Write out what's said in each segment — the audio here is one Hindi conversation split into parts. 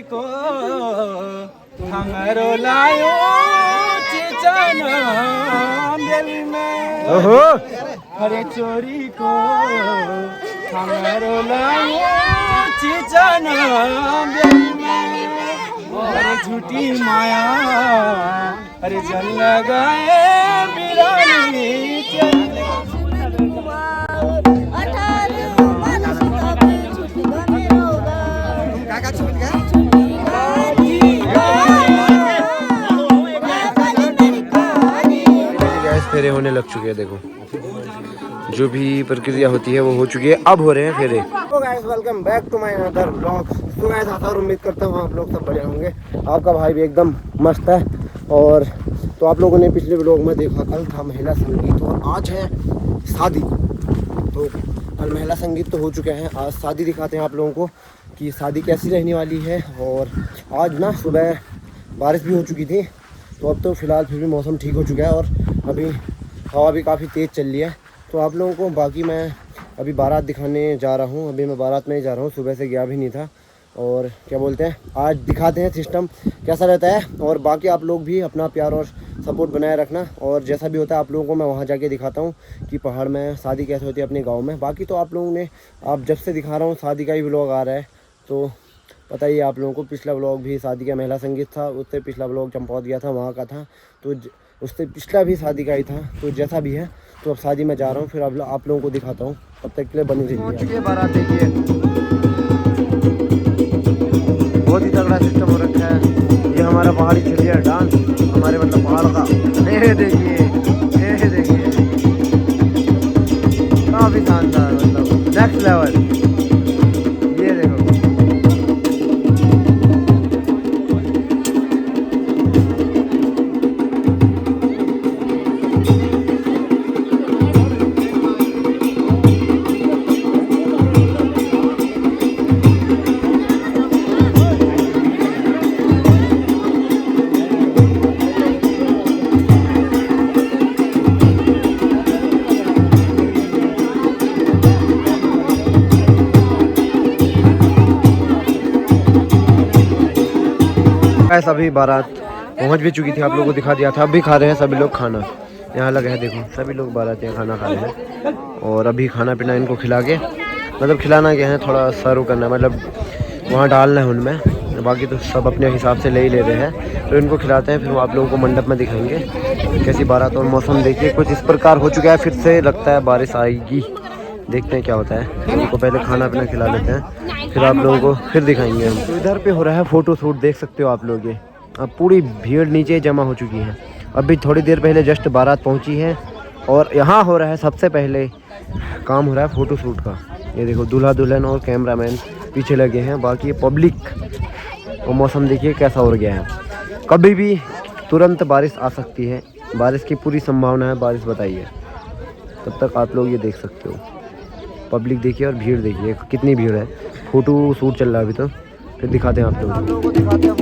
को हमरो लायो चिचना बेली में ओहो हरे चोरी को हमरो लायो चिचना बेली में अरे झूठी माया अरे जल लगाए बिरानी फेरे होने लग चुके हैं। देखो जो भी प्रक्रिया होती है वो हो चुकी है, अब हो रहे हैं फेरे। तो guys welcome back to my another vlog. तो गाइस आशा और उम्मीद करता हूँ आप लोग सब बढ़िया होंगे। आपका भाई भी एकदम मस्त है। और तो आप लोगों ने पिछले व्लॉग में देखा, कल था महिला संगीत और आज है शादी। तो कल महिला संगीत तो हो चुके हैं, आज शादी दिखाते हैं आप लोगों को कि शादी कैसी रहने वाली है। और आज ना सुबह बारिश भी हो चुकी थी, तो अब तो फ़िलहाल फिर भी मौसम ठीक हो चुका है और अभी हवा भी काफ़ी तेज़ चल रही है। तो आप लोगों को बाकी मैं अभी बारात दिखाने जा रहा हूँ। अभी मैं बारात में ही जा रहा हूँ, सुबह से गया भी नहीं था। और क्या बोलते हैं, आज दिखाते हैं सिस्टम कैसा रहता है। और बाकी आप लोग भी अपना प्यार और सपोर्ट बनाए रखना। और जैसा भी होता है आप लोगों को मैं वहाँ जाके दिखाता हूँ कि पहाड़ में शादी कैसे होती है अपने गाँव में। बाकी तो आप लोगों ने, आप जब से दिखा रहा हूँ शादी का ही व्लॉग आ रहा है, तो पता ही आप लोगों को। पिछला व्लॉग भी शादी का महिला संगीत था, उससे पिछला व्लॉग चंपावत गया था वहाँ का था, तो उससे पिछला भी शादी का ही था। तो जैसा भी है, तो अब शादी में जा रहा हूँ, फिर अब आप लोगों को दिखाता हूँ। तब तक के लिए बनी रहिए। पहुँच चुके बारात, देखिए बहुत ही तगड़ा सिस्टम हो रखा है। ये हमारा पहाड़ी चलिए डांस, हमारे मतलब पहाड़ का। ये देखिए काफ़ी शानदार, मतलब नेक्स्ट लेवल। अभी बारात पहुंच भी चुकी थी, आप लोगों को दिखा दिया था। अभी खा रहे हैं सभी लोग खाना, यहाँ लगे हैं देखो, सभी लोग बारातियाँ खाना खा रहे हैं। और अभी खाना पीना इनको खिला के, मतलब खिलाना क्या है, थोड़ा सर्व करना, मतलब वहाँ डालना है उनमें। बाकी तो सब अपने हिसाब से ले ही ले रहे हैं, तो इनको खिलाते हैं, फिर आप लोगों को मंडप में दिखाएंगे कैसी बारात। और मौसम देखिए कुछ इस प्रकार हो चुका है, फिर से लगता है बारिश आएगी। देखते हैं क्या होता है। उनको पहले खाना पीना खिला लेते हैं, फिर आप लोगों को फिर दिखाएंगे हम। तो इधर पे हो रहा है फ़ोटो शूट, देख सकते हो आप लोग। ये अब पूरी भीड़ नीचे जमा हो चुकी है। अभी थोड़ी देर पहले जस्ट बारात पहुंची है और यहाँ हो रहा है सबसे पहले काम हो रहा है फ़ोटो शूट का। ये देखो दूल्हा दुल्हन और कैमरामैन पीछे लगे हैं, बाकी पब्लिक। और मौसम देखिए कैसा हो गया है, कभी भी तुरंत बारिश आ सकती है, बारिश की पूरी संभावना है, बारिश बताइए। तब तक आप लोग ये देख सकते हो, पब्लिक देखिए और भीड़ देखिए कितनी भीड़ है। फ़ोटो शूट चल रहा है अभी, तो फिर दिखाते हैं आप लोगों को। दिखाते हैं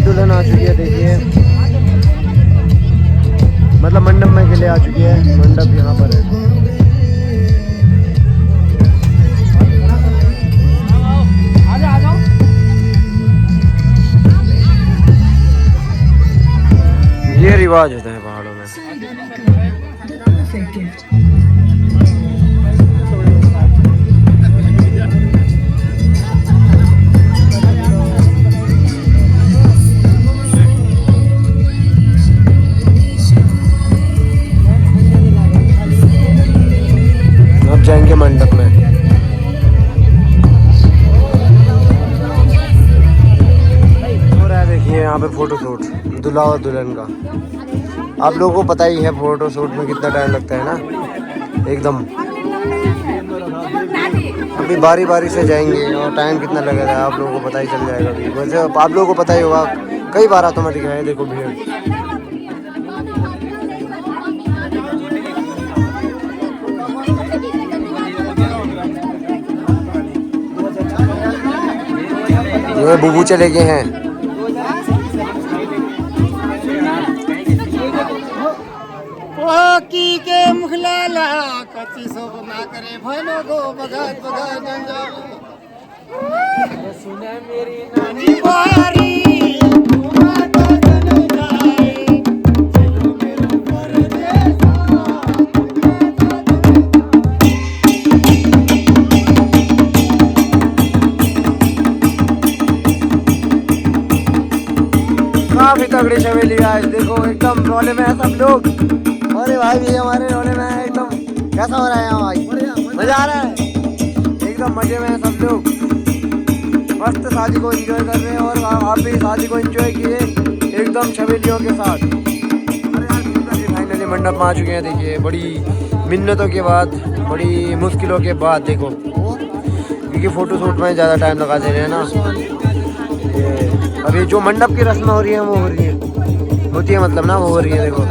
दुल्हन आ चुकी है, देखिए मतलब मंडप में के लिए आ चुकी है। मंडप यहाँ पर है। रिवाज होते हैं पहाड़ों में। अब जाएंगे मंडप में। हो रहा है देखिए यहाँ पे फोटो शूट दूल्हा और दुल्हन का। आप लोगों को पता ही है फोटो शूट में कितना टाइम लगता है ना, एकदम। अभी बारी बारी से जाएंगे और टाइम कितना लगेगा आप लोगों को पता ही चल जाएगा। अभी वैसे आप लोगों को पता ही होगा, कई बार ऑटोमेटिक है। देखो भीड़, ये बुबू चले गए हैं। की के मुखलाला कच्ची सोब ना करे भनो गो बगत बगत जंजाल सुने मेरी नानी बारी घुमा तो जन जाए चलो मेरा परदेसा। काफी तगड़ी छवेली आज देखो, एकदम रोले में है सब लोग। अरे भाई भी हमारे रोले में है एकदम। कैसा हो रहा है यहाँ भाई? मजा आ रहा है, एकदम मजे में है सब लोग। मस्त शादी को एंजॉय कर रहे हैं और आप भी शादी को एंजॉय किए एकदम छवेलियों के साथ। अरे फाइनली मंडप में आ चुके हैं। देखिए बड़ी मिन्नतों के बाद, बड़ी मुश्किलों के बाद देखो, क्योंकि फोटो शूट में ज़्यादा टाइम लगा दे रहे हैं ना। अभी जो मंडप की रस्म हो रही है वो हो रही है, होती है मतलब ना, वो हो रही है देखो।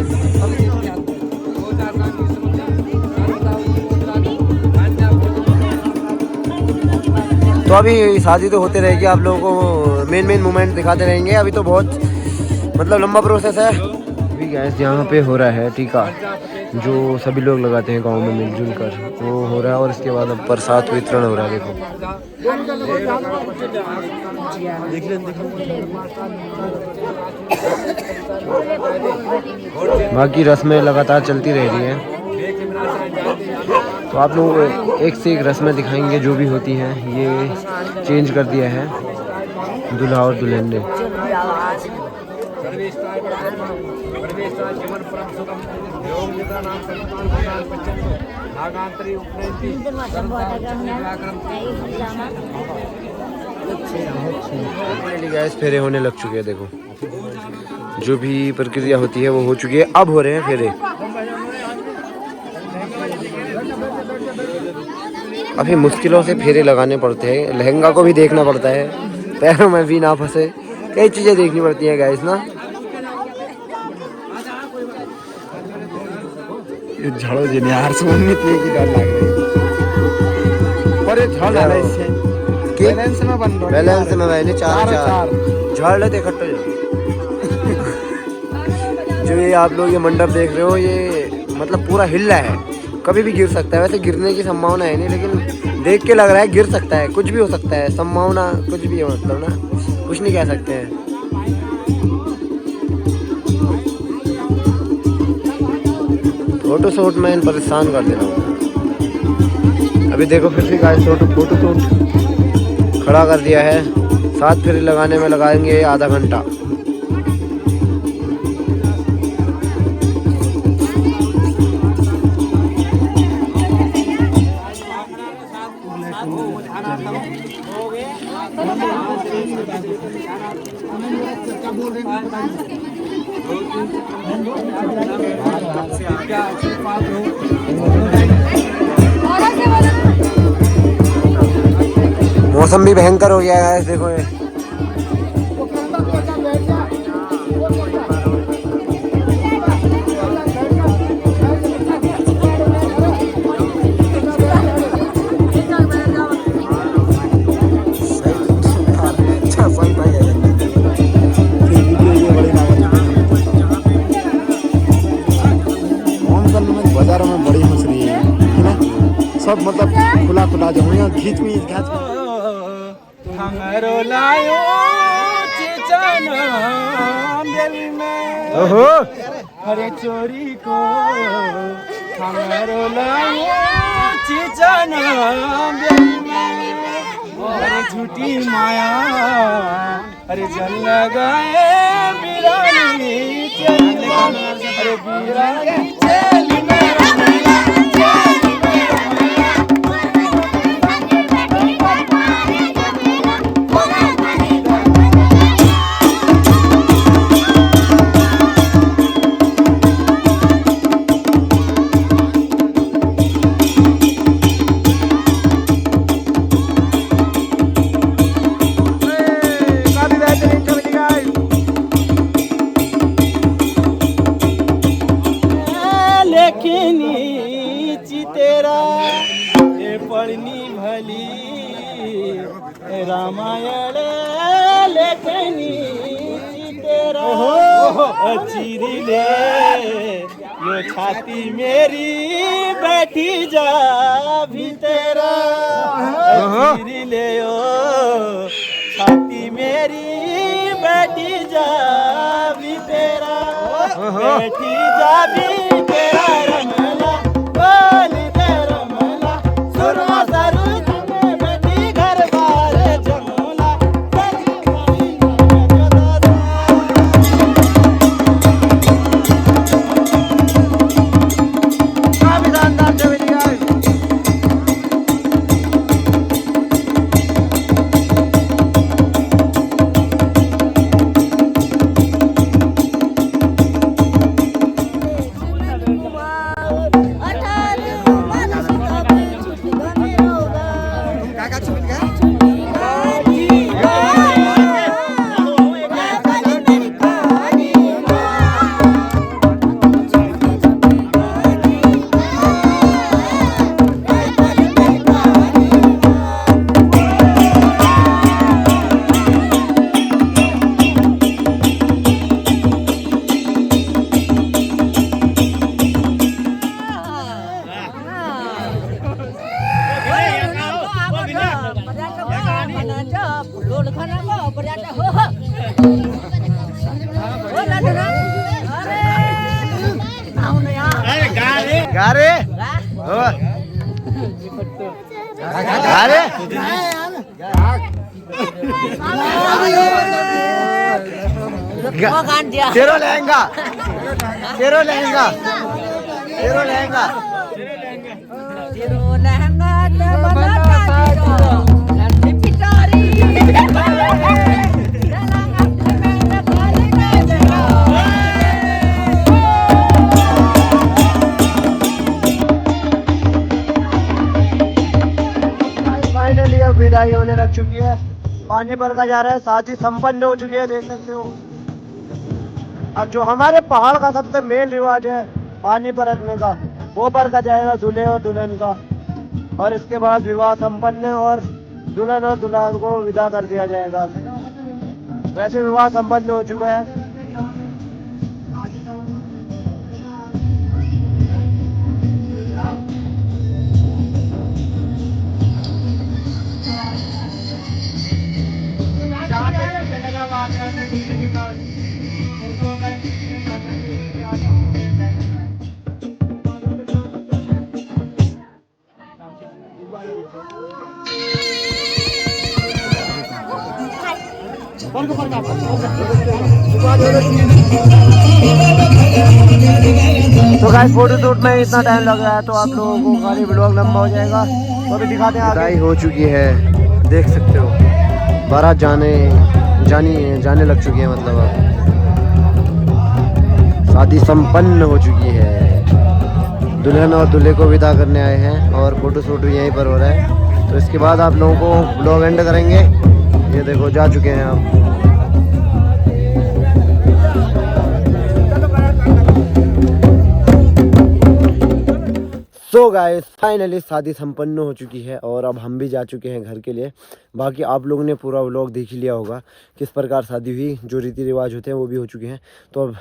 तो अभी शादी तो होते रहेगी, आप लोगों को मेन मोमेंट दिखाते रहेंगे। अभी तो बहुत मतलब लंबा प्रोसेस है। अभी गैस यहाँ पे हो रहा है टीका, जो सभी लोग लोग लगाते हैं गांव में मिलजुल कर, वो हो रहा है। और इसके बाद अब प्रसाद वितरण हो रहा है देखो। बाकी रस्में लगातार चलती रह रही हैं, तो आप लोग एक से एक रस्में दिखाएंगे जो भी होती हैं। ये चेंज कर दिया है दूल्हा और दुल्हन ने। गैस फेरे होने लग चुके हैं देखो, जो भी प्रक्रिया होती है वो हो चुकी है। अब हो रहे हैं फेरे। अभी मुश्किलों से फेरे लगाने पड़ते हैं, लहंगा को भी देखना पड़ता है, पैरों में भी ना फंसे, कई चीजें देखनी पड़ती हैं गाइस ना। ये झाड़ो जी ने यार सुन में की डर लग रही है। और ये झाड़ डाला इससे बैलेंस में बन रहा है, बैलेंस में मैंने चार झाड़ लेते इकट्ठे। जो ये आप लोग ये मंडप देख रहे हो, ये मतलब पूरा हिल रहा है, कभी भी गिर सकता है। वैसे गिरने की संभावना है नहीं, लेकिन देख के लग रहा है गिर सकता है, कुछ भी हो सकता है, संभावना कुछ भी है, मतलब ना कुछ नहीं कह सकते हैं। फोटो शूट में इन परेशान कर देना। अभी देखो फिर से गाइस फोटो शूट खड़ा कर दिया है। 7 फेरे लगाने में लगाएंगे आधा घंटा। मौसम भी भयंकर हो गया है देखो ये। बाजारों में बड़ी मछली है ना, सब मतलब खुला जो है घीच हमारो लायो चिचन बेली में। ओहो अरे चोरी को हमारो लायो चिचना अरे झूठी माया अरे जन लगाए बिरानी अरे बिरानी चली मेरा पढ़नी भली रामायण लेखनी तेरा चिरी ले यो छाती मेरी बैठी जा भी तेरा चिरी ले यो छाती मेरी बैठी जा भी तेरा बैठी जा भी तेरा रमला बोली दे रमला सुरमा सरूज में बैठी घर बार जमुना काफी शानदार चवेली है। गारे गारे तेरो लहंगा तेरो लहंगा तेरो लहंगा तेरो लहंगा फाइनली अब विदाई होने लग चुकी है। पानी पर का जा रहा है, शादी संपन्न हो चुकी है, देख सकते हो। अब जो हमारे पहाड़ का सबसे मेन रिवाज है पानी पर रखने का, वो पर का जाएगा दूल्हे और दुल्हन का, और इसके बाद विवाह संपन्न और दुल्हन और दुल्हन को विदा कर दिया जाएगा। वैसे विवाह संपन्न हो चुका है। तो गाइस फोटो शूट में इतना टाइम लग रहा है तो आप लोगों को खाली व्लॉग लंबा हो जाएगा, तो अभी दिखाते हैं। विदाई हो चुकी है, देख सकते हो। बारात जाने लग चुकी है, मतलब अब शादी संपन्न हो चुकी है। दुल्हन और दूल्हे को विदा करने आए हैं और फोटो शूट भी यहीं पर हो रहा है। तो इसके बाद आप लोगों को व्लॉग एंड करेंगे। ये देखो जा चुके हैं आप। सो गाइस फाइनली शादी संपन्न हो चुकी है और अब हम भी जा चुके हैं घर के लिए। बाकी आप लोगों ने पूरा व्लॉग देख ही लिया होगा किस प्रकार शादी हुई, जो रीति रिवाज होते हैं वो भी हो चुके हैं। तो अब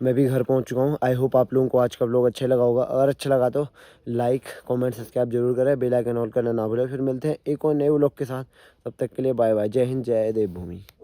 मैं भी घर पहुंच चुका हूं। आई होप आप लोगों को आज का व्लॉग अच्छा लगा होगा। अगर अच्छा लगा तो लाइक कमेंट सब्सक्राइब जरूर करें, बेल आइकन ऑन करना ना भूलें। फिर मिलते हैं एक और नए व्लॉग के साथ, तब तक के लिए बाय बाय। जय हिंद, जय देवभूमि।